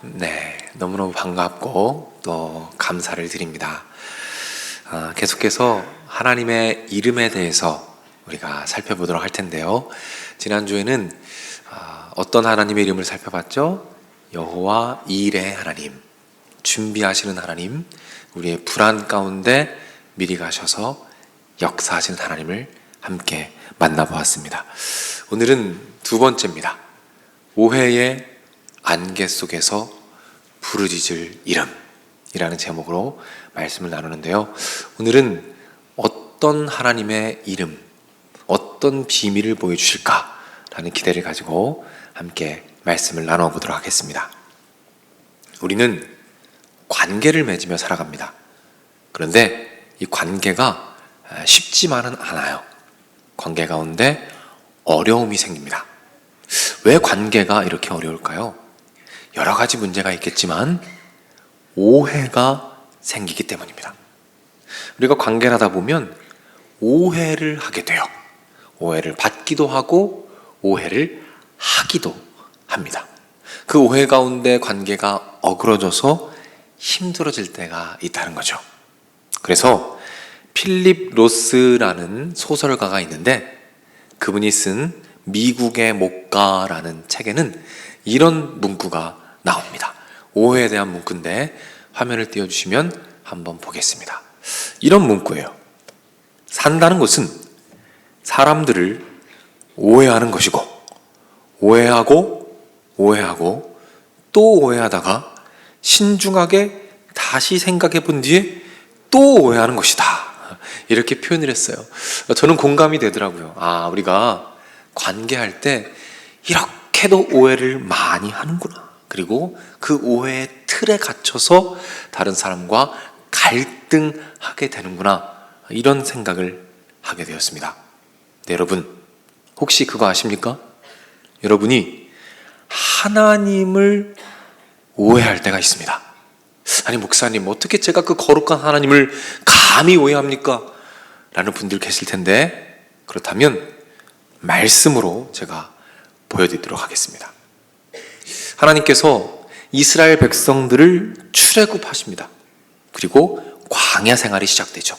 네, 너무너무 반갑고 또 감사를 드립니다. 계속해서 하나님의 이름에 대해서 우리가 살펴보도록 할 텐데요. 지난주에는 어떤 하나님의 이름을 살펴봤죠? 여호와 이레 하나님, 준비하시는 하나님, 우리의 불안 가운데 미리 가셔서 역사하시는 하나님을 함께 만나보았습니다. 오늘은 두 번째입니다. 오해의 안개 속에서 부르짖을 이름이라는 제목으로 말씀을 나누는데요. 오늘은 어떤 하나님의 이름, 어떤 비밀을 보여주실까라는 기대를 가지고 함께 말씀을 나눠보도록 하겠습니다. 우리는 관계를 맺으며 살아갑니다. 그런데 이 관계가 쉽지만은 않아요. 관계 가운데 어려움이 생깁니다. 왜 관계가 이렇게 어려울까요? 여러 가지 문제가 있겠지만 오해가 생기기 때문입니다. 우리가 관계를 하다 보면 오해를 하게 돼요. 오해를 받기도 하고 오해를 하기도 합니다. 그 오해 가운데 관계가 어그러져서 힘들어질 때가 있다는 거죠. 그래서 필립 로스라는 소설가가 있는데 그분이 쓴 미국의 목가라는 책에는 이런 문구가 나옵니다. 오해에 대한 문구인데 화면을 띄워주시면 한번 보겠습니다. 이런 문구예요. 산다는 것은 사람들을 오해하는 것이고 오해하고 또 오해하다가 신중하게 다시 생각해 본 뒤에 또 오해하는 것이다. 이렇게 표현을 했어요. 저는 공감이 되더라고요. 우리가 관계할 때 이렇게도 오해를 많이 하는구나. 그리고 그 오해의 틀에 갇혀서 다른 사람과 갈등하게 되는구나. 이런 생각을 하게 되었습니다. 네, 여러분, 혹시 그거 아십니까? 여러분이 하나님을 오해할 때가 있습니다. 아니, 목사님, 어떻게 제가 그 거룩한 하나님을 감히 오해합니까? 라는 분들 계실 텐데, 그렇다면 말씀으로 제가 보여드리도록 하겠습니다. 하나님께서 이스라엘 백성들을 출애굽하십니다. 그리고 광야 생활이 시작되죠.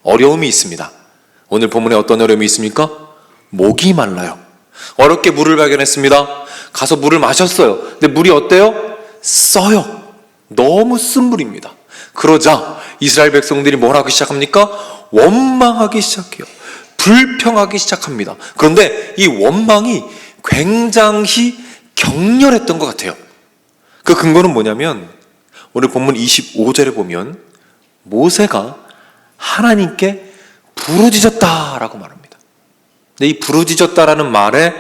어려움이 있습니다. 오늘 본문에 어떤 어려움이 있습니까? 목이 말라요. 어렵게 물을 발견했습니다. 가서 물을 마셨어요. 근데 물이 어때요? 써요. 너무 쓴 물입니다. 그러자 이스라엘 백성들이 뭘 하기 시작합니까? 원망하기 시작해요. 불평하기 시작합니다. 그런데 이 원망이 굉장히 격렬했던 것 같아요. 그 근거는 뭐냐면 오늘 본문 25절에 보면 모세가 하나님께 부르짖었다라고 말합니다. 근데 이 부르짖었다라는 말의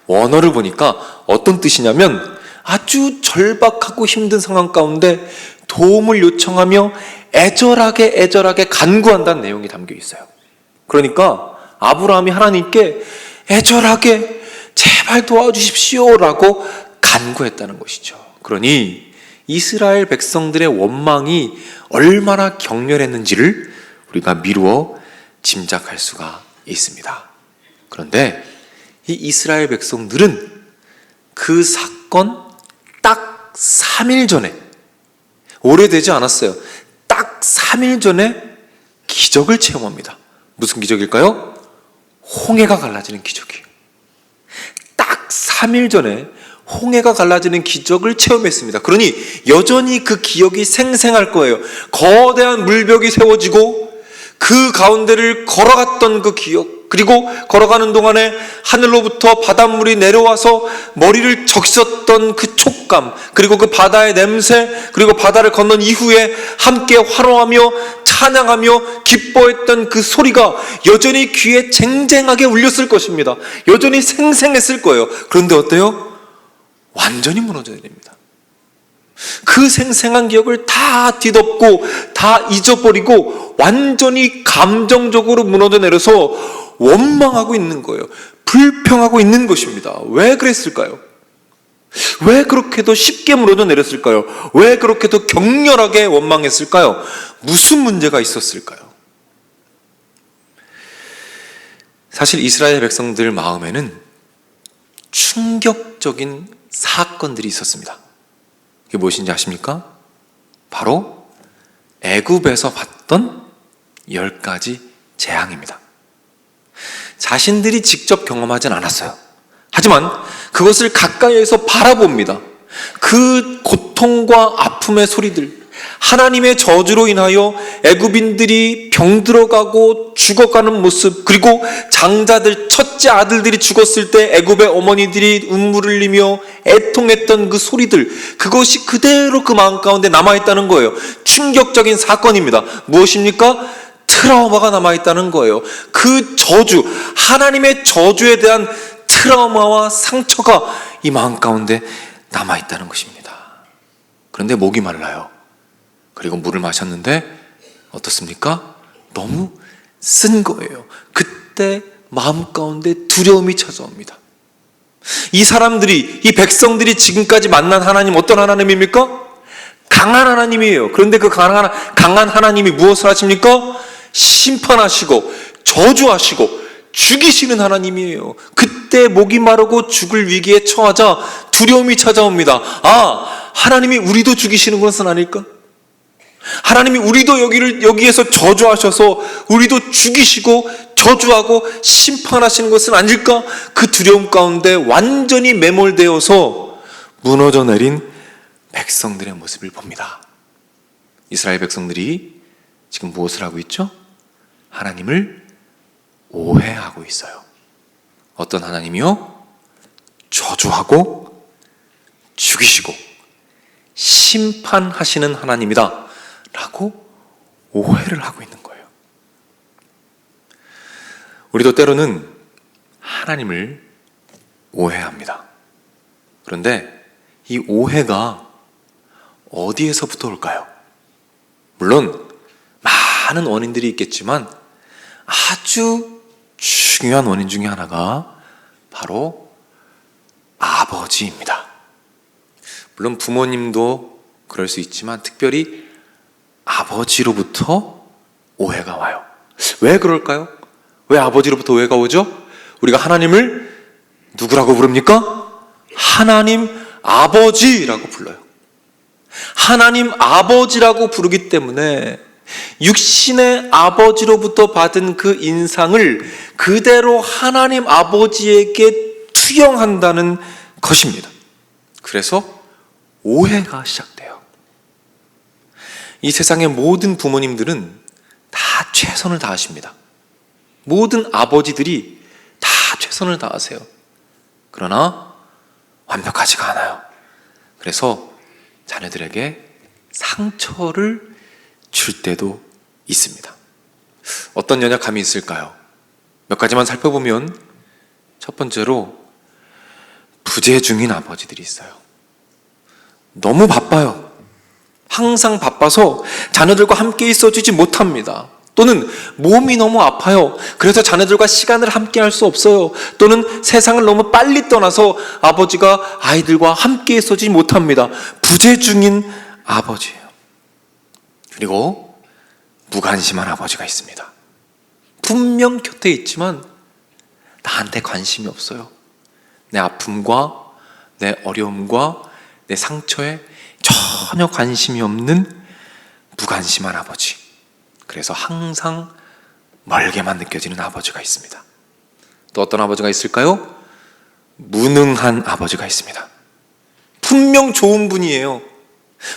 원어를 보니까 어떤 뜻이냐면 아주 절박하고 힘든 상황 가운데 도움을 요청하며 애절하게 간구한다는 내용이 담겨 있어요. 그러니까 아브라함이 하나님께 애절하게 제발 도와주십시오라고 간구했다는 것이죠. 그러니 이스라엘 백성들의 원망이 얼마나 격렬했는지를 우리가 미루어 짐작할 수가 있습니다. 그런데 이 이스라엘 백성들은 그 사건 딱 3일 전에, 오래되지 않았어요. 딱 3일 전에 기적을 체험합니다. 무슨 기적일까요? 홍해가 갈라지는 기적이에요. 딱 3일 전에 홍해가 갈라지는 기적을 체험했습니다. 그러니 여전히 그 기억이 생생할 거예요. 거대한 물벽이 세워지고 그 가운데를 걸어갔던 그 기억, 그리고 걸어가는 동안에 하늘로부터 바닷물이 내려와서 머리를 적셨던 그 촉감, 그리고 그 바다의 냄새, 그리고 바다를 건넌 이후에 함께 환호하며 찬양하며 기뻐했던 그 소리가 여전히 귀에 쟁쟁하게 울렸을 것입니다. 여전히 생생했을 거예요. 그런데 어때요? 완전히 무너져야 됩니다. 그 생생한 기억을 다 뒤덮고 다 잊어버리고 완전히 감정적으로 무너져 내려서 원망하고 있는 거예요. 불평하고 있는 것입니다. 왜 그랬을까요? 왜 그렇게도 쉽게 무너져 내렸을까요? 왜 그렇게도 격렬하게 원망했을까요? 무슨 문제가 있었을까요? 사실 이스라엘 백성들 마음에는 충격적인 사건들이 있었습니다. 그게 무엇인지 아십니까? 바로 애굽에서 받던 10가지 재앙입니다. 자신들이 직접 경험하진 않았어요. 하지만 그것을 가까이에서 바라봅니다. 그 고통과 아픔의 소리들, 하나님의 저주로 인하여 애굽인들이 병들어가고 죽어가는 모습, 그리고 장자들, 첫째 아들들이 죽었을 때 애굽의 어머니들이 눈물을 흘리며 애통했던 그 소리들, 그것이 그대로 그 마음 가운데 남아있다는 거예요. 충격적인 사건입니다. 무엇입니까? 트라우마가 남아있다는 거예요. 그 저주, 하나님의 저주에 대한 트라우마와 상처가 이 마음 가운데 남아있다는 것입니다. 그런데 목이 말라요. 그리고 물을 마셨는데 어떻습니까? 너무 쓴 거예요. 그때 마음 가운데 두려움이 찾아옵니다. 이 사람들이, 이 백성들이 지금까지 만난 하나님, 어떤 하나님입니까? 강한 하나님이에요. 그런데 그 강한 하나님이 무엇을 하십니까? 심판하시고 저주하시고 죽이시는 하나님이에요. 그때 목이 마르고 죽을 위기에 처하자 두려움이 찾아옵니다. 아, 하나님이 우리도 죽이시는 것은 아닐까? 하나님이 우리도 여기에서 저주하셔서 우리도 죽이시고 저주하고 심판하시는 것은 아닐까? 그 두려움 가운데 완전히 매몰되어서 무너져 내린 백성들의 모습을 봅니다. 이스라엘 백성들이 지금 무엇을 하고 있죠? 하나님을 오해하고 있어요. 어떤 하나님이요? 저주하고 죽이시고 심판하시는 하나님이다 라고 오해를 하고 있는 거예요. 우리도 때로는 하나님을 오해합니다. 그런데 이 오해가 어디에서부터 올까요? 물론 많은 원인들이 있겠지만 아주 중요한 원인 중에 하나가 바로 아버지입니다. 물론 부모님도 그럴 수 있지만 특별히 아버지로부터 오해가 와요. 왜 그럴까요? 왜 아버지로부터 오해가 오죠? 우리가 하나님을 누구라고 부릅니까? 하나님 아버지라고 불러요. 하나님 아버지라고 부르기 때문에 육신의 아버지로부터 받은 그 인상을 그대로 하나님 아버지에게 투영한다는 것입니다. 그래서 오해가 시작돼요. 이 세상의 모든 부모님들은 다 최선을 다하십니다. 모든 아버지들이 다 최선을 다하세요. 그러나 완벽하지가 않아요. 그래서 자녀들에게 상처를 줄 때도 있습니다. 어떤 연약함이 있을까요? 몇 가지만 살펴보면 첫 번째로 부재 중인 아버지들이 있어요. 너무 바빠요. 항상 바빠서 자녀들과 함께 있어주지 못합니다. 또는 몸이 너무 아파요. 그래서 자녀들과 시간을 함께 할 수 없어요. 또는 세상을 너무 빨리 떠나서 아버지가 아이들과 함께 있어주지 못합니다. 부재 중인 아버지예요. 그리고 무관심한 아버지가 있습니다. 분명 곁에 있지만 나한테 관심이 없어요. 내 아픔과 내 어려움과 내 상처에 전혀 관심이 없는 무관심한 아버지. 그래서 항상 멀게만 느껴지는 아버지가 있습니다. 또 어떤 아버지가 있을까요? 무능한 아버지가 있습니다. 분명 좋은 분이에요.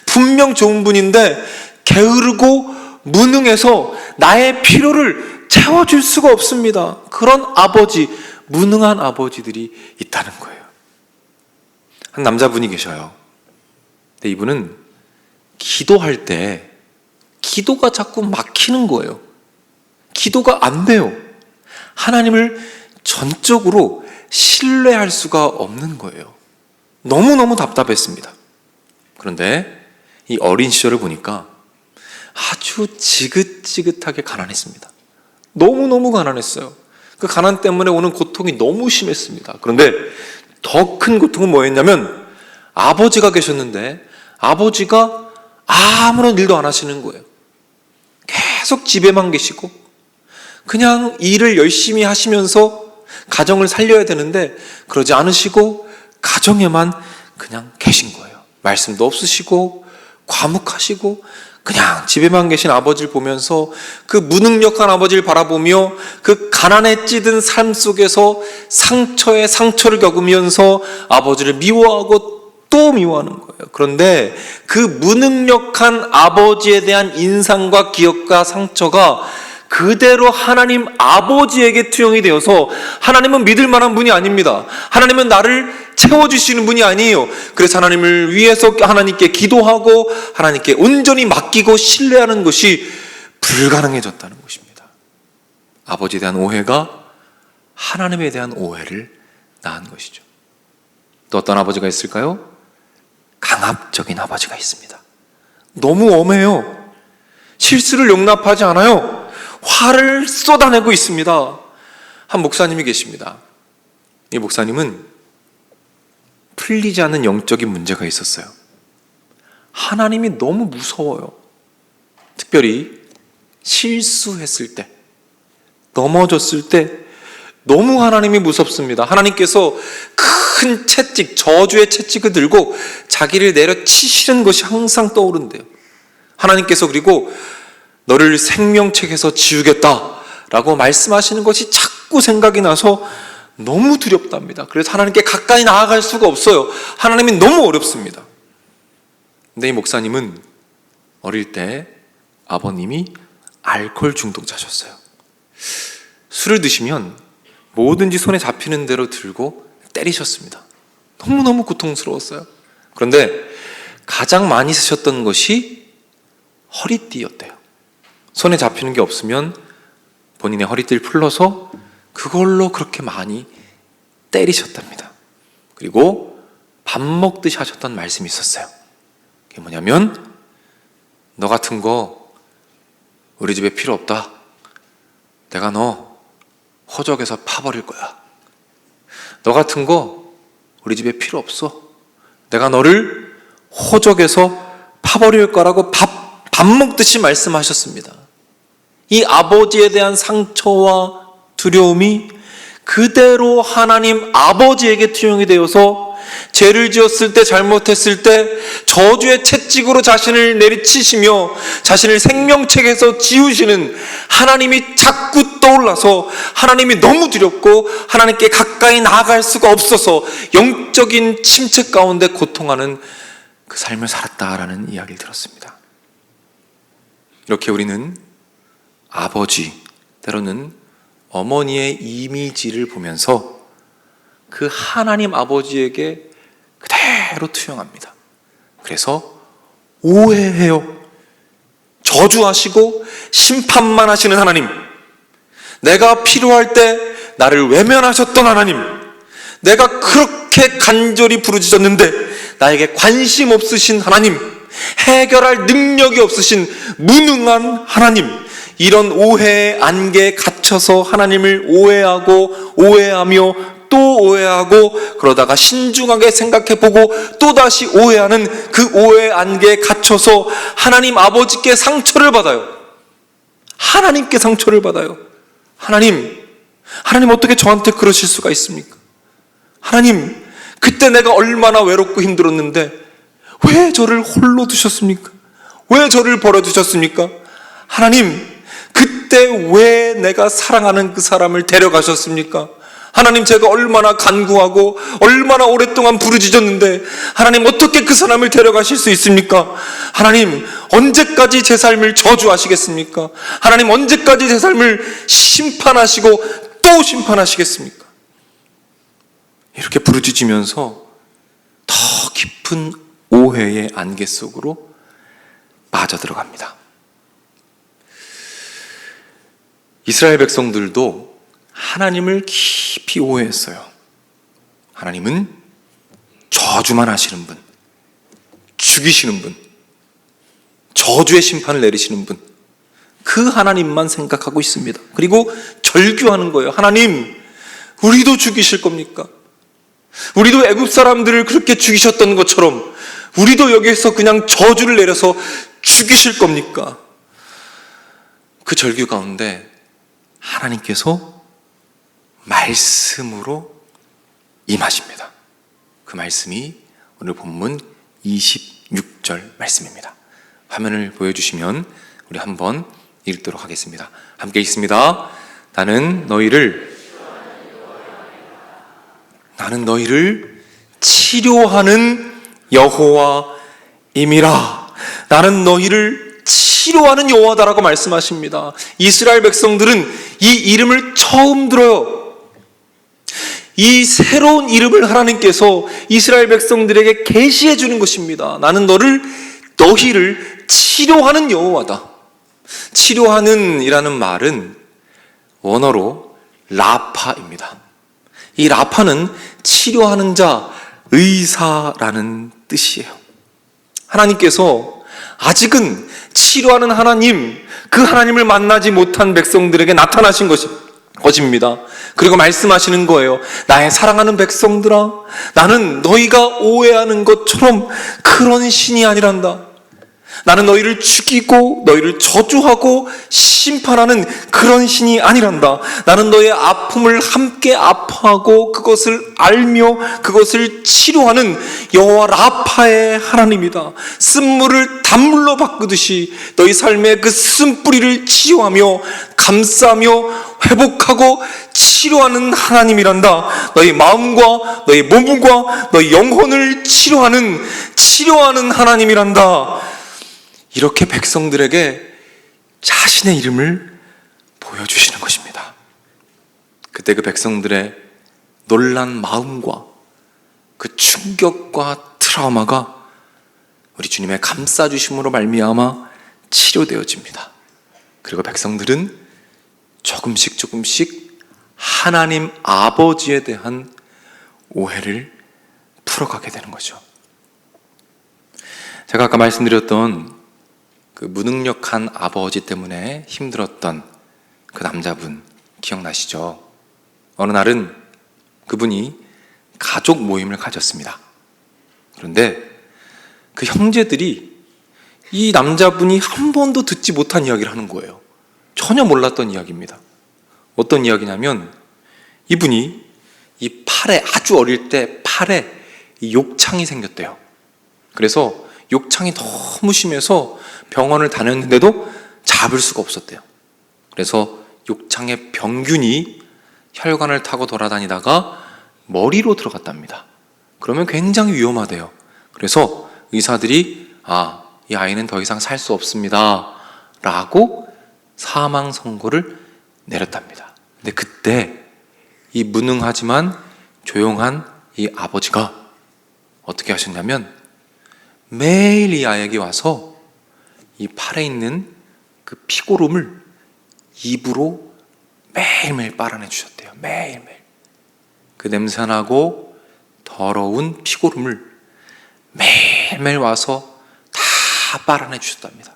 분명 좋은 분인데 게으르고 무능해서 나의 필요를 채워줄 수가 없습니다. 그런 아버지, 무능한 아버지들이 있다는 거예요. 한 남자분이 계셔요. 근데 이분은 기도할 때 기도가 자꾸 막히는 거예요. 기도가 안 돼요. 하나님을 전적으로 신뢰할 수가 없는 거예요. 너무너무 답답했습니다. 그런데 이 어린 시절을 보니까 아주 지긋지긋하게 가난했습니다. 너무너무 가난했어요. 그 가난 때문에 오는 고통이 너무 심했습니다. 그런데 더 큰 고통은 뭐였냐면 아버지가 계셨는데 아버지가 아무런 일도 안 하시는 거예요. 계속 집에만 계시고 그냥 일을 열심히 하시면서 가정을 살려야 되는데 그러지 않으시고 가정에만 그냥 계신 거예요. 말씀도 없으시고 과묵하시고 그냥 집에만 계신 아버지를 보면서 그 무능력한 아버지를 바라보며 그 가난에 찌든 삶 속에서 상처에 상처를 겪으면서 아버지를 미워하고 또 미워하는 거예요. 그런데 그 무능력한 아버지에 대한 인상과 기억과 상처가 그대로 하나님 아버지에게 투영이 되어서 하나님은 믿을 만한 분이 아닙니다. 하나님은 나를 채워주시는 분이 아니에요. 그래서 하나님을 위해서 하나님께 기도하고 하나님께 온전히 맡기고 신뢰하는 것이 불가능해졌다는 것입니다. 아버지에 대한 오해가 하나님에 대한 오해를 낳은 것이죠. 또 어떤 아버지가 있을까요? 강압적인 아버지가 있습니다. 너무 엄해요. 실수를 용납하지 않아요. 화를 쏟아내고 있습니다. 한 목사님이 계십니다. 이 목사님은 풀리지 않는 영적인 문제가 있었어요. 하나님이 너무 무서워요. 특별히 실수했을 때, 넘어졌을 때 너무 하나님이 무섭습니다. 하나님께서 큰 채찍, 저주의 채찍을 들고 자기를 내려치시는 것이 항상 떠오른대요. 하나님께서 그리고 너를 생명책에서 지우겠다라고 말씀하시는 것이 자꾸 생각이 나서 너무 두렵답니다. 그래서 하나님께 가까이 나아갈 수가 없어요. 하나님이 너무 어렵습니다. 근데 이 목사님은 어릴 때 아버님이 알코올 중독자셨어요. 술을 드시면 뭐든지 손에 잡히는 대로 들고 때리셨습니다. 너무너무 고통스러웠어요. 그런데 가장 많이 쓰셨던 것이 허리띠였대요. 손에 잡히는 게 없으면 본인의 허리띠를 풀러서 그걸로 그렇게 많이 때리셨답니다. 그리고 밥 먹듯이 하셨던 말씀이 있었어요. 그게 뭐냐면 너 같은 거 우리 집에 필요 없다. 내가 너 호적에서 파버릴 거야. 너 같은 거 우리 집에 필요 없어. 내가 너를 호적에서 파버릴 거라고 밥 먹듯이 말씀하셨습니다. 이 아버지에 대한 상처와 두려움이 그대로 하나님 아버지에게 투영이 되어서 죄를 지었을 때, 잘못했을 때 저주의 채찍으로 자신을 내리치시며 자신을 생명책에서 지우시는 하나님이 자꾸 떠올라서 하나님이 너무 두렵고 하나님께 가까이 나아갈 수가 없어서 영적인 침체 가운데 고통하는 그 삶을 살았다라는 이야기를 들었습니다. 이렇게 우리는 아버지, 때로는 어머니의 이미지를 보면서 그 하나님 아버지에게 그대로 투영합니다. 그래서 오해해요. 저주하시고 심판만 하시는 하나님, 내가 필요할 때 나를 외면하셨던 하나님, 내가 그렇게 간절히 부르짖었는데 나에게 관심 없으신 하나님, 해결할 능력이 없으신 무능한 하나님, 이런 오해의 안개에 갇혀서 하나님을 오해하며 또 오해하고 그러다가 신중하게 생각해보고 또다시 오해하는 그 오해의 안개에 갇혀서 하나님 아버지께 상처를 받아요. 하나님께 상처를 받아요. 하나님 어떻게 저한테 그러실 수가 있습니까? 하나님, 그때 내가 얼마나 외롭고 힘들었는데 왜 저를 홀로 두셨습니까? 왜 저를 버려두셨습니까? 하나님, 그때 왜 내가 사랑하는 그 사람을 데려가셨습니까? 하나님, 제가 얼마나 간구하고 얼마나 오랫동안 부르짖었는데 하나님, 어떻게 그 사람을 데려가실 수 있습니까? 하나님, 언제까지 제 삶을 저주하시겠습니까? 하나님, 언제까지 제 삶을 심판하시고 또 심판하시겠습니까? 이렇게 부르짖으면서 더 깊은 오해의 안개 속으로 빠져들어갑니다. 이스라엘 백성들도 하나님을 깊이 오해했어요. 하나님은 저주만 하시는 분, 죽이시는 분, 저주의 심판을 내리시는 분, 그 하나님만 생각하고 있습니다. 그리고 절규하는 거예요. 하나님, 우리도 죽이실 겁니까? 우리도 애굽 사람들을 그렇게 죽이셨던 것처럼 우리도 여기에서 그냥 저주를 내려서 죽이실 겁니까? 그 절규 가운데 하나님께서 말씀으로 임하십니다. 그 말씀이 오늘 본문 26절 말씀입니다. 화면을 보여주시면 우리 한번 읽도록 하겠습니다. 함께 읽습니다. 나는 너희를 치료하는 여호와임이라. 나는 너희를 치료하는 여호와다라고 말씀하십니다. 이스라엘 백성들은 이 이름을 처음 들어요. 이 새로운 이름을 하나님께서 이스라엘 백성들에게 계시해 주는 것입니다. 나는 너희를 치료하는 여호와다. 치료하는 이라는 말은 원어로 라파입니다. 이 라파는 치료하는 자, 의사라는 뜻이에요. 하나님께서 아직은 치료하는 하나님, 그 하나님을 만나지 못한 백성들에게 나타나신 것입니다. 그리고 말씀하시는 거예요. 나의 사랑하는 백성들아, 나는 너희가 오해하는 것처럼 그런 신이 아니란다. 나는 너희를 죽이고 너희를 저주하고 심판하는 그런 신이 아니란다. 나는 너희의 아픔을 함께 아파하고 그것을 알며 그것을 치료하는 여호와 라파의 하나님이다. 쓴물을 단물로 바꾸듯이 너희 삶의 그 쓴뿌리를 치유하며 감싸며 회복하고 치료하는 하나님이란다. 너희 마음과 너희 몸과 너희 영혼을 치료하는 하나님이란다. 이렇게 백성들에게 자신의 이름을 보여주시는 것입니다. 그때 그 백성들의 놀란 마음과 그 충격과 트라우마가 우리 주님의 감싸주심으로 말미암아 치료되어집니다. 그리고 백성들은 조금씩 하나님 아버지에 대한 오해를 풀어가게 되는 거죠. 제가 아까 말씀드렸던 그 무능력한 아버지 때문에 힘들었던 그 남자분 기억나시죠? 어느 날은 그분이 가족 모임을 가졌습니다. 그런데 그 형제들이 이 남자분이 한 번도 듣지 못한 이야기를 하는 거예요. 전혀 몰랐던 이야기입니다. 어떤 이야기냐면 이분이 이 팔에, 아주 어릴 때 팔에 이 욕창이 생겼대요. 그래서 욕창이 너무 심해서 병원을 다녔는데도 잡을 수가 없었대요. 그래서 욕창의 병균이 혈관을 타고 돌아다니다가 머리로 들어갔답니다. 그러면 굉장히 위험하대요. 그래서 의사들이 이 아이는 더 이상 살 수 없습니다 라고 사망 선고를 내렸답니다. 근데 그때 이 무능하지만 조용한 이 아버지가 어떻게 하셨냐면 매일 이 아이에게 와서 이 팔에 있는 그 피고름을 입으로 매일매일 빨아내 주셨대요. 매일매일. 그 냄새나고 더러운 피고름을 매일매일 와서 다 빨아내 주셨답니다.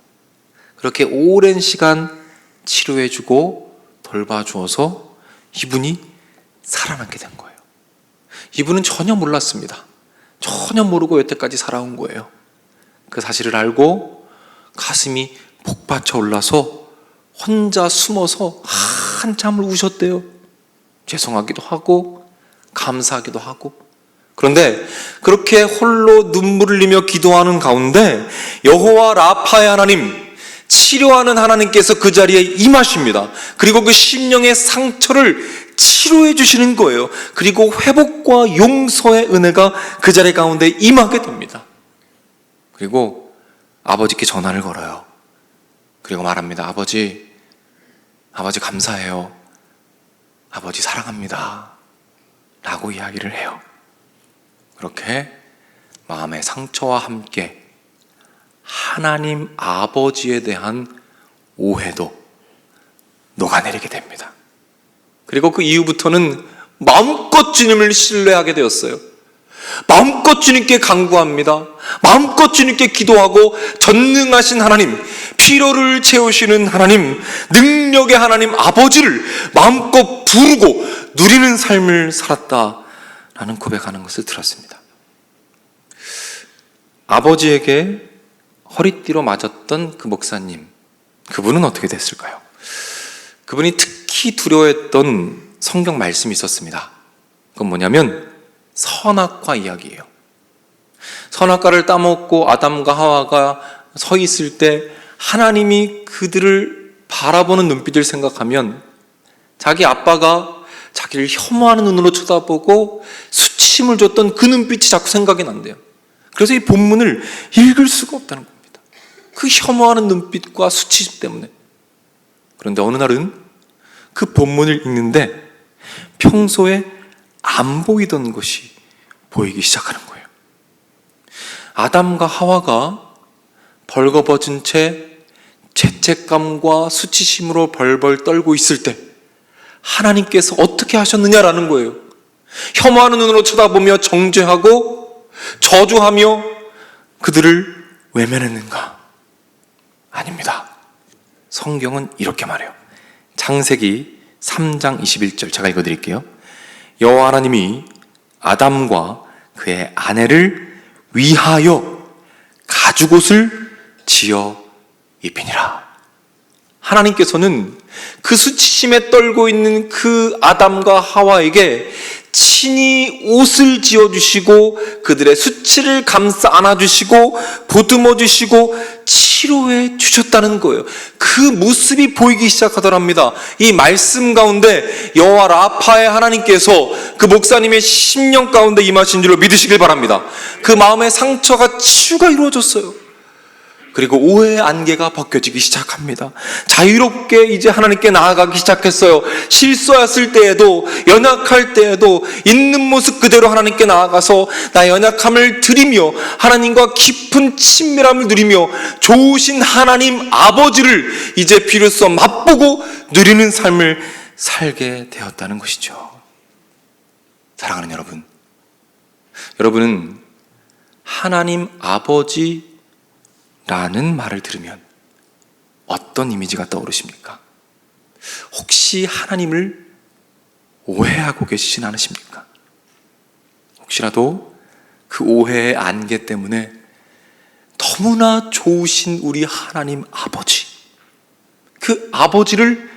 그렇게 오랜 시간 치료해주고 돌봐주어서 이분이 살아남게 된 거예요. 이분은 전혀 몰랐습니다. 전혀 모르고 여태까지 살아온 거예요. 그 사실을 알고 가슴이 복받쳐 올라서 혼자 숨어서 한참을 우셨대요. 죄송하기도 하고 감사하기도 하고. 그런데 그렇게 홀로 눈물을 흘리며 기도하는 가운데 여호와 라파의 하나님, 치료하는 하나님께서 그 자리에 임하십니다. 그리고 그 심령의 상처를 치료해 주시는 거예요. 그리고 회복과 용서의 은혜가 그 자리 가운데 임하게 됩니다. 그리고 아버지께 전화를 걸어요. 그리고 말합니다. 아버지 감사해요. 아버지 사랑합니다 라고 이야기를 해요. 그렇게 마음의 상처와 함께 하나님 아버지에 대한 오해도 녹아내리게 됩니다. 그리고 그 이후부터는 마음껏 주님을 신뢰하게 되었어요. 마음껏 주님께 간구합니다. 마음껏 주님께 기도하고 전능하신 하나님, 피로를 채우시는 하나님, 능력의 하나님 아버지를 마음껏 부르고 누리는 삶을 살았다라는 고백하는 것을 들었습니다. 아버지에게 허리띠로 맞았던 그 목사님, 그분은 어떻게 됐을까요? 그분이 특히 두려워했던 성경 말씀이 있었습니다. 그건 뭐냐면 선악과 이야기예요. 선악과를 따먹고 아담과 하와가 서 있을 때 하나님이 그들을 바라보는 눈빛을 생각하면 자기 아빠가 자기를 혐오하는 눈으로 쳐다보고 수치심을 줬던 그 눈빛이 자꾸 생각이 난대요. 그래서 이 본문을 읽을 수가 없다는 겁니다. 그 혐오하는 눈빛과 수치심 때문에. 그런데 어느 날은 그 본문을 읽는데 평소에 안 보이던 것이 보이기 시작하는 거예요. 아담과 하와가 벌거벗은 채 죄책감과 수치심으로 벌벌 떨고 있을 때 하나님께서 어떻게 하셨느냐라는 거예요. 혐오하는 눈으로 쳐다보며 정죄하고 저주하며 그들을 외면했는가? 아닙니다. 성경은 이렇게 말해요. 창세기 3장 21절 제가 읽어드릴게요. 여호와 하나님이 아담과 그의 아내를 위하여 가죽옷을 지어 입히니라. 하나님께서는 그 수치심에 떨고 있는 그 아담과 하와에게 친히 옷을 지어주시고 그들의 수치를 감싸 안아주시고 보듬어 주시고 치료해 주셨다는 거예요. 그 모습이 보이기 시작하더랍니다. 이 말씀 가운데 여호와 라파의 하나님께서 그 목사님의 심령 가운데 임하신 줄로 믿으시길 바랍니다. 그 마음의 상처가 치유가 이루어졌어요. 그리고 오해의 안개가 벗겨지기 시작합니다. 자유롭게 이제 하나님께 나아가기 시작했어요. 실수했을 때에도, 연약할 때에도 있는 모습 그대로 하나님께 나아가서 나의 연약함을 드리며 하나님과 깊은 친밀함을 누리며 좋으신 하나님 아버지를 이제 비로소 맛보고 누리는 삶을 살게 되었다는 것이죠. 사랑하는 여러분, 여러분은 하나님 아버지 라는 말을 들으면 어떤 이미지가 떠오르십니까? 혹시 하나님을 오해하고 계시진 않으십니까? 혹시라도 그 오해의 안개 때문에 너무나 좋으신 우리 하나님 아버지, 그 아버지를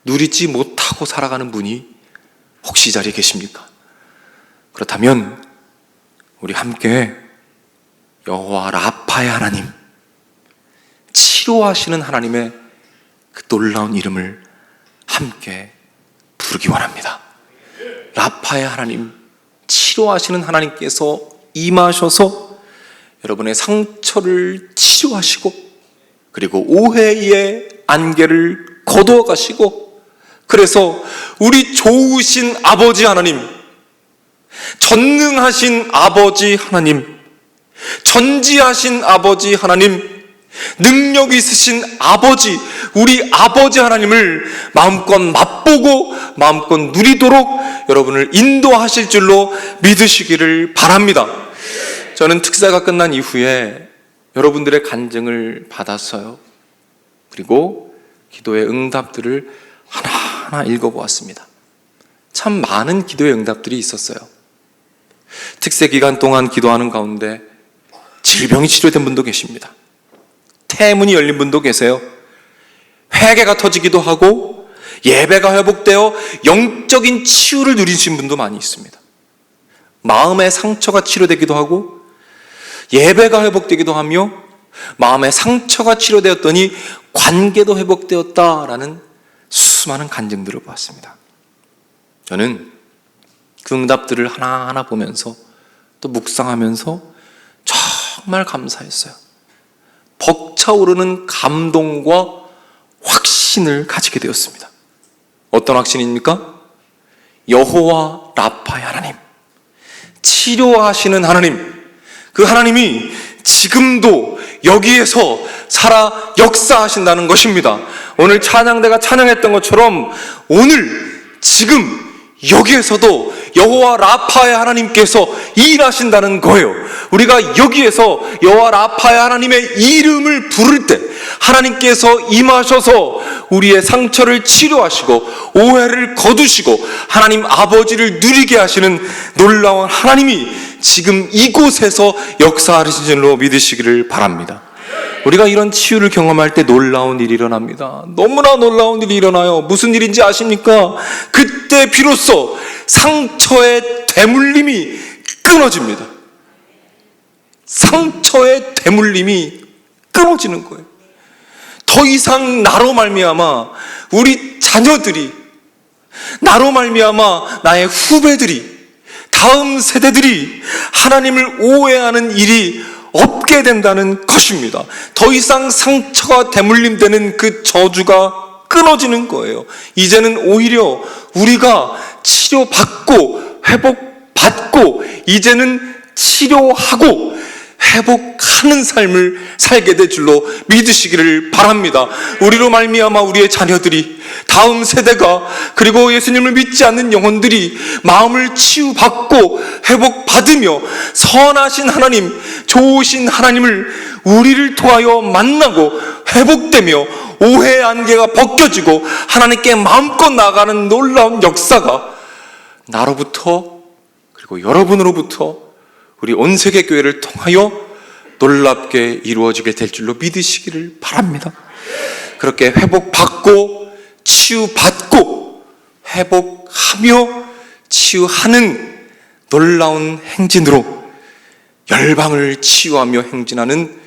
누리지 못하고 살아가는 분이 혹시 이 자리에 계십니까? 그렇다면 우리 함께 여호와 라파의 하나님, 치료하시는 하나님의 그 놀라운 이름을 함께 부르기 원합니다. 라파의 하나님, 치료하시는 하나님께서 임하셔서 여러분의 상처를 치료하시고 그리고 오해의 안개를 거두어 가시고, 그래서 우리 좋으신 아버지 하나님, 전능하신 아버지 하나님, 전지하신 아버지 하나님, 능력 있으신 아버지, 우리 아버지 하나님을 마음껏 맛보고 마음껏 누리도록 여러분을 인도하실 줄로 믿으시기를 바랍니다. 저는 특사가 끝난 이후에 여러분들의 간증을 받았어요. 그리고 기도의 응답들을 하나하나 읽어보았습니다. 참 많은 기도의 응답들이 있었어요. 특세 기간 동안 기도하는 가운데 질병이 치료된 분도 계십니다. 태문이 열린 분도 계세요. 회개가 터지기도 하고 예배가 회복되어 영적인 치유를 누리신 분도 많이 있습니다. 마음의 상처가 치료되기도 하고 예배가 회복되기도 하며 마음의 상처가 치료되었더니 관계도 회복되었다라는 수많은 간증들을 보았습니다. 저는 그 응답들을 하나하나 보면서 또 묵상하면서 정말 감사했어요. 벅차오르는 감동과 확신을 가지게 되었습니다. 어떤 확신입니까? 여호와 라파의 하나님, 치료하시는 하나님, 그 하나님이 지금도 여기에서 살아 역사하신다는 것입니다. 오늘 찬양대가 찬양했던 것처럼 오늘 지금 여기에서도 여호와 라파의 하나님께서 일하신다는 거예요. 우리가 여기에서 여호와 라파의 하나님의 이름을 부를 때 하나님께서 임하셔서 우리의 상처를 치료하시고 오해를 거두시고 하나님 아버지를 누리게 하시는 놀라운 하나님이 지금 이곳에서 역사하시는 줄로 믿으시기를 바랍니다. 우리가 이런 치유를 경험할 때 놀라운 일이 일어납니다. 너무나 놀라운 일이 일어나요. 무슨 일인지 아십니까? 그때 비로소 상처의 되물림이 끊어집니다. 상처의 대물림이 끊어지는 거예요. 더 이상 나로 말미암아 우리 자녀들이, 나로 말미암아 나의 후배들이, 다음 세대들이 하나님을 오해하는 일이 없게 된다는 것입니다. 더 이상 상처가 대물림되는 그 저주가 끊어지는 거예요. 이제는 오히려 우리가 치료받고 회복받고 이제는 치료하고 회복하는 삶을 살게 될 줄로 믿으시기를 바랍니다. 우리로 말미암아 우리의 자녀들이, 다음 세대가, 그리고 예수님을 믿지 않는 영혼들이 마음을 치유받고 회복받으며 선하신 하나님, 좋으신 하나님을 우리를 통하여 만나고 회복되며 오해의 안개가 벗겨지고 하나님께 마음껏 나아가는 놀라운 역사가 나로부터, 그리고 여러분으로부터, 우리 온 세계 교회를 통하여 놀랍게 이루어지게 될 줄로 믿으시기를 바랍니다. 그렇게 회복받고 치유받고 회복하며 치유하는 놀라운 행진으로 열방을 치유하며 행진하는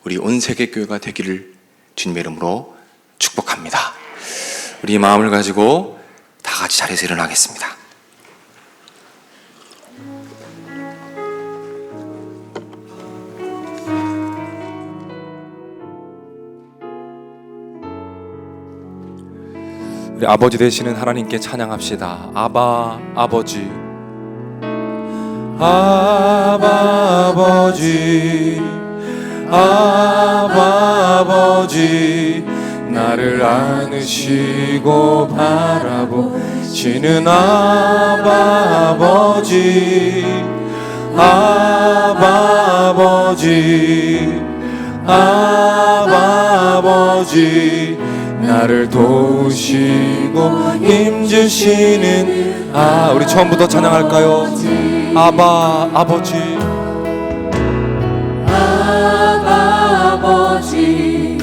우리 온 세계 교회가 되기를 주님의 이름으로 축복합니다. 우리 마음을 가지고 다 같이 자리에서 일어나겠습니다. 우리 아버지 되시는 하나님께 찬양합시다. 아바 아버지, 아바 아버지, 아바 아버지, 나를 안으시고 바라보시는 아바 아버지, 아바 아버지, 아바 아버지, 나를 도우시고 힘주시는 우리 처음부터 찬양할까요? 아바 아버지, 아바 아버지,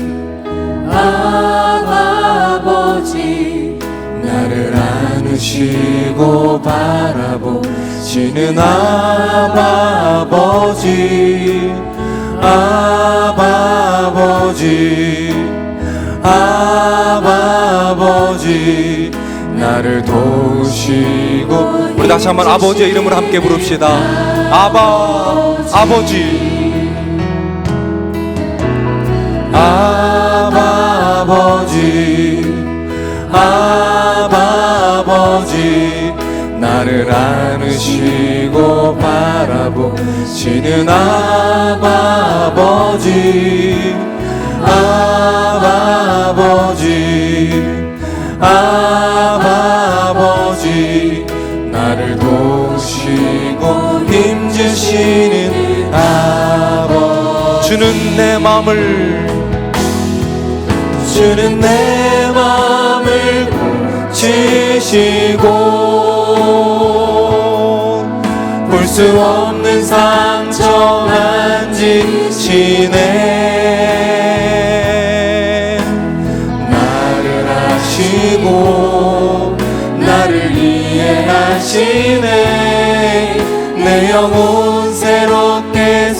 아바 아버지, 나를 안으시고 바라보시는 아바 아버지, 아바 아버지, 아바 아버지, 나를 도우시고. 우리 다시 한번 아버지의 이름을 함께 부릅시다. 아바 아버지, 아바 아버지, 아바 아버지, 나를 안으시고 바라보시는 아바 아버지, 아바 아버지, 아바 아버지, 나를 도우시고 힘주시는 아버지. 주는 내 마음을, 주는 내 마음을 고치시고 볼 수 없는 상처 만지시네. 나를 아시고 나를 이해하시네. 내 영혼 새롭게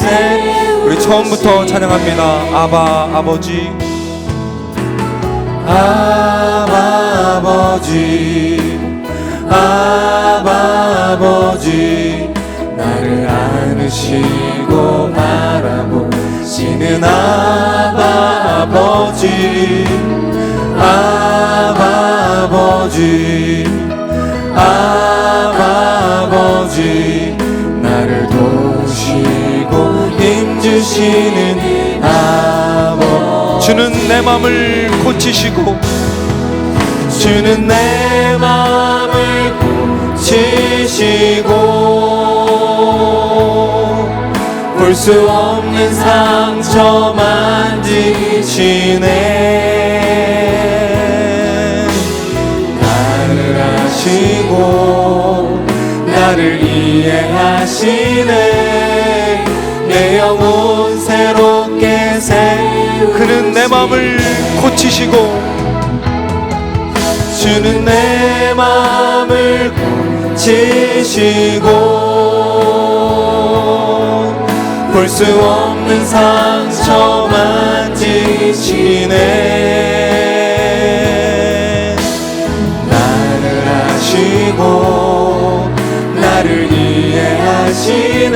우리 처음부터 찬양합니다. 아바 아버지, 아바 아버지, 아바 아버지, 나를 안으시고 바라보시는 아바 아버지, 아바 아버지, 아바 아버지, 나를 도우시고 힘주시는 아버지. 주는 내 마음을 고치시고, 주는 내 마음을 고치시고 볼 수 없는 상처 만지시네. 나를 아시고 나를 이해하시네. 내 영혼 새롭게 그는 내 마음을 고치시고, 주는 내 마음을 고치시고 볼 수 없는 상처 만지시네. 나를 아시고 나를 이해하시네.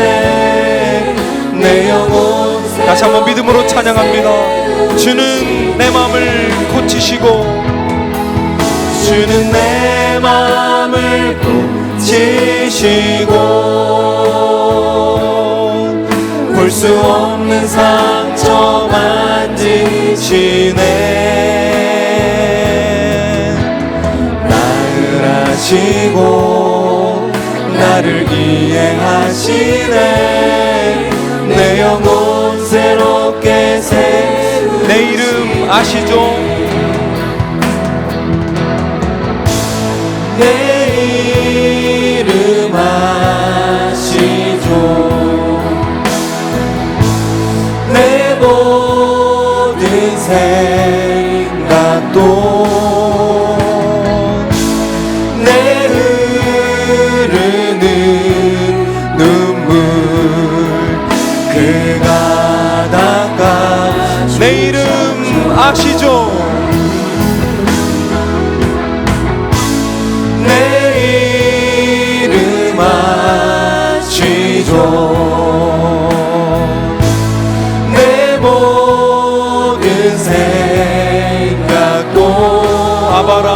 내 영혼 다시 한번 믿음으로 찬양합니다. 주는 내 마음을 고치시고 주는 내 마음을 고치시고 볼 수 없는 상처 만지시네. 나를 아시고 나를 이해하시네. 내 영혼 새롭게 내 이름 아시죠? 내 이름 아시죠. 내 모든 생각도 내 흐르는 눈물 그 가다가 내 이름 아시죠? 내 이름 아시죠. 내 모든 생각도 아바라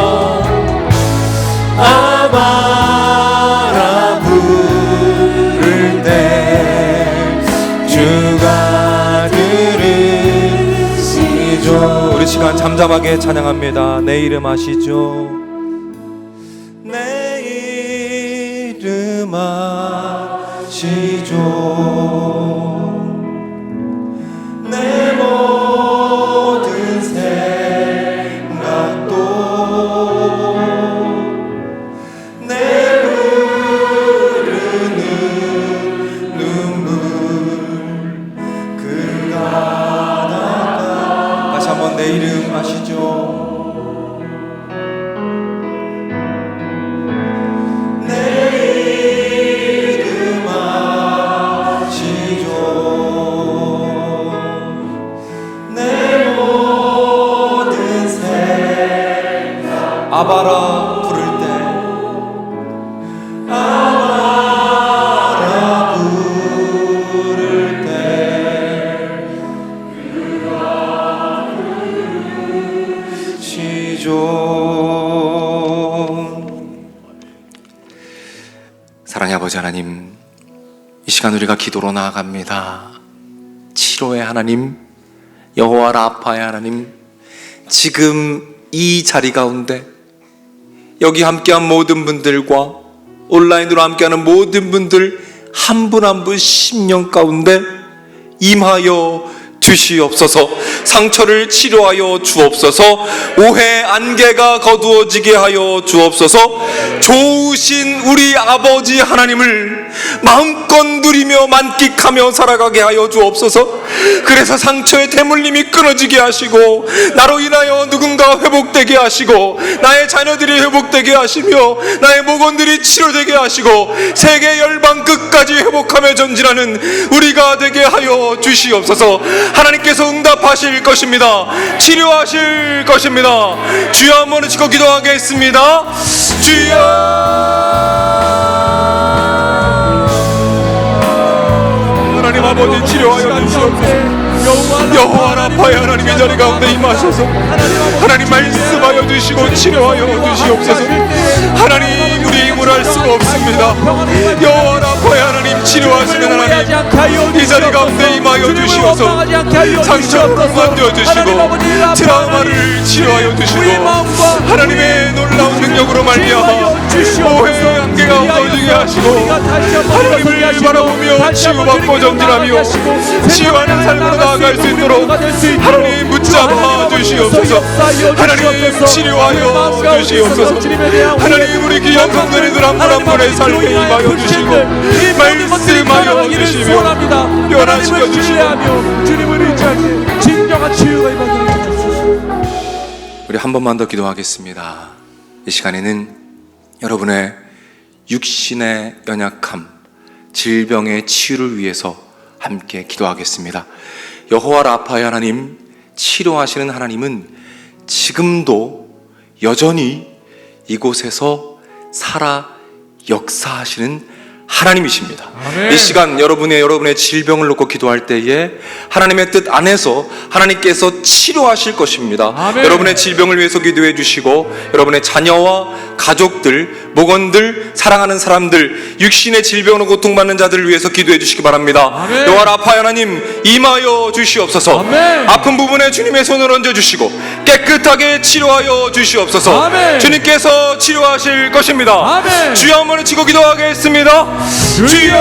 부를 때 주가 들으시죠. 우리 시간 잠잠하게 찬양합니다. 내 이름 아시죠? 내 이름 아시죠. 내 모든 생각도 내 흐르는 눈물 그 가다가 다시 한번 내 이름 아시죠? 아바라 부를 때 아바라 부를 때 시죠. 사랑의 아버지 하나님, 이 시간 우리가 기도로 나아갑니다. 치료의 하나님, 여호와 라파의 하나님, 지금 이 자리 가운데 여기 함께한 모든 분들과 온라인으로 함께하는 모든 분들 한 분 한 분 심령 가운데 임하여 주시옵소서. 상처를 치료하여 주옵소서. 오해 안개가 거두어지게 하여 주옵소서. 좋으신 우리 아버지 하나님을 마음껏 누리며 만끽하며 살아가게 하여 주옵소서. 그래서 상처의 대물림이 끊어지게 하시고 나로 인하여 누군가 회복되게 하시고 나의 자녀들이 회복되게 하시며 나의 목원들이 치료되게 하시고 세계 열방 끝까지 회복하며 전진하는 우리가 되게 하여 주시옵소서. 하나님께서 응답하실 것입니다. 치료하실 것입니다. 주여 한번 치고 기도하겠습니다. 주여, 하나님 아버지 치료하여 주시옵소서. 여호와 라파의 하나님 이 자리 가운데 임하셔서 하나님 말씀하여 주시고 치료하여 주시옵소서. 하나님 우리 힘을 할 수가 없습니다. 여호와 라파의 하나님 치료하시는 하나님 이 자리 가운데 임하여 주시옵소서. 상처를 만져주시고 트라우마를 치료하여 주시고 하나님의 놀라운 능력으로 말미암아 오해의 안개가 없어지게 하시고 하나님을 바라보며 치유받고 전진하며 치유하는 삶으로 나아갈 수 있도록 하나님 붙잡아 주시옵소서. 하나님 치료하여 주시옵소서. 하나님 우리 귀한 성도님들 한 분 한 분의 삶에 임하여 주시고 말씀하여 주시며 변화시켜 주시고 주님을 의지하게 진정한 치유가 임하게 주시옵소서. 우리 한 번만 더 기도하겠습니다. 이 시간에는 여러분의 육신의 연약함, 질병의 치유를 위해서 함께 기도하겠습니다. 여호와 라파의 하나님, 치료하시는 하나님은 지금도 여전히 이곳에서 살아 역사하시는 하나님이십니다. 아멘. 이 시간 여러분의 질병을 놓고 기도할 때에 하나님의 뜻 안에서 하나님께서 치료하실 것입니다. 아멘. 여러분의 질병을 위해서 기도해 주시고, 여러분의 자녀와 가족들, 목원들, 사랑하는 사람들, 육신의 질병으로 고통받는 자들을 위해서 기도해 주시기 바랍니다. 아멘. 여호와 라파 하나님, 임하여 주시옵소서. 아멘. 아픈 부분에 주님의 손을 얹어 주시고 깨끗하게 치료하여 주시옵소서. 아멘. 주님께서 치료하실 것입니다. 아멘. 주여 한번 치고 기도하겠습니다. 주여!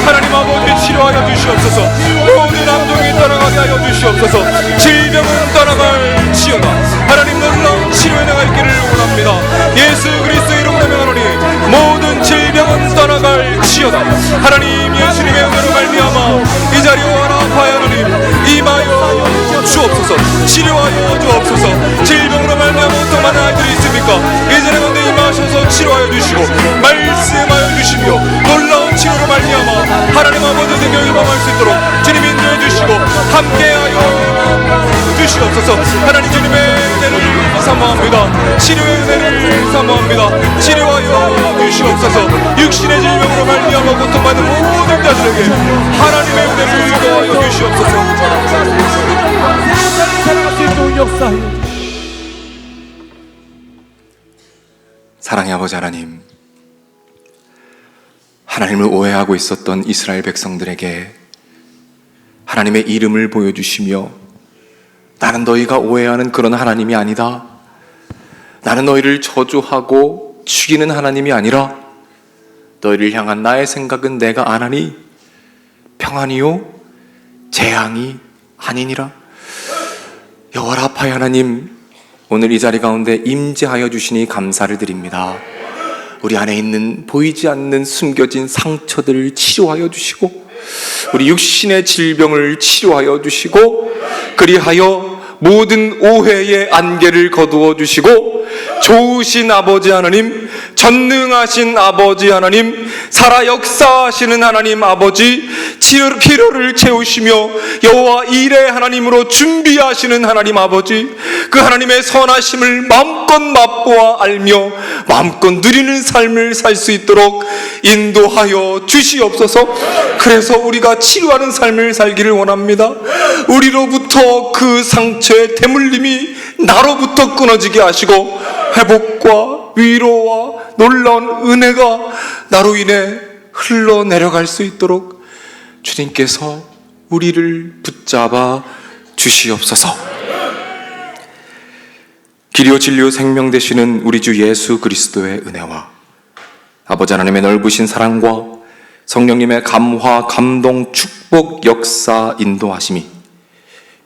하나님 아버지, 치료하여 주시옵소서. 모든 암종이 떠나가게 하여 주시옵소서. 질병은 떠나갈지어다. 하나님 놀라운 치료에 나갈 길을 원합니다. 예수 그리스도 이름으로 명하노니 모든 질병은 떠나갈지어다. 하나님 예수님의 은혜로 말미암아 이 자리에 와라파야 하나님 임하여 주옵소서. 치료하여 주옵소서. 질병으로 말미암아 어떤 많은 아이들이 있습니까? 이 자리에 가운데 임하셔서 치료하여 주시고 말씀하여 주시며 놀라운 치료로 말미암아 하나님 아버지 능력이 임할 수 있도록 주님 인도해 주시고 함께하여 주시옵소서. 하나님 주님의 은혜를 사모합니다. 치료의 은혜를 사모합니다. 치료하여 주시옵소서. 육신의 질병으로 말미암아 고통받는 모든 자들에게 하나님의 은혜를 더하여 주시옵소서. 살아갈 수 있도록 역사하여 사랑의 아버지 하나님, 하나님을 오해하고 있었던 이스라엘 백성들에게 하나님의 이름을 보여주시며, 나는 너희가 오해하는 그런 하나님이 아니다, 나는 너희를 저주하고 죽이는 하나님이 아니라 너희를 향한 나의 생각은 내가 아나니 평안이요 재앙이 아니니라. 여호와 라파의 하나님, 오늘 이 자리 가운데 임재하여 주시니 감사를 드립니다. 우리 안에 있는 보이지 않는 숨겨진 상처들을 치료하여 주시고, 우리 육신의 질병을 치료하여 주시고, 그리하여 모든 오해의 안개를 거두어 주시고, 좋으신 아버지 하나님, 전능하신 아버지 하나님, 살아 역사하시는 하나님 아버지, 필요를 채우시며 여호와 일의 하나님으로 준비하시는 하나님 아버지, 그 하나님의 선하심을 마음껏 맛보아 알며 마음껏 누리는 삶을 살 수 있도록 인도하여 주시옵소서. 그래서 우리가 치료하는 삶을 살기를 원합니다. 우리로부터 그 상처의 대물림이 나로부터 끊어지게 하시고, 회복과 위로와 놀라운 은혜가 나로 인해 흘러내려갈 수 있도록 주님께서 우리를 붙잡아 주시옵소서. 길이요 진리요 생명 되시는 우리 주 예수 그리스도의 은혜와 아버지 하나님의 넓으신 사랑과 성령님의 감화, 감동, 축복, 역사, 인도하심이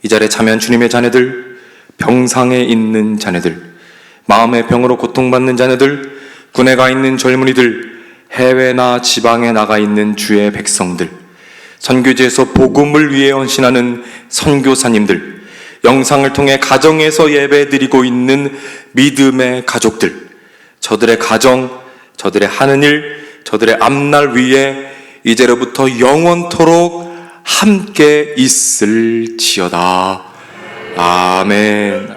이 자리에 참여한 주님의 자녀들, 병상에 있는 자녀들, 마음의 병으로 고통받는 자녀들, 군에 가 있는 젊은이들, 해외나 지방에 나가 있는 주의 백성들, 선교지에서 복음을 위해 헌신하는 선교사님들, 영상을 통해 가정에서 예배드리고 있는 믿음의 가족들, 저들의 가정, 저들의 하는 일, 저들의 앞날 위에 이제로부터 영원토록 함께 있을지어다. 아멘.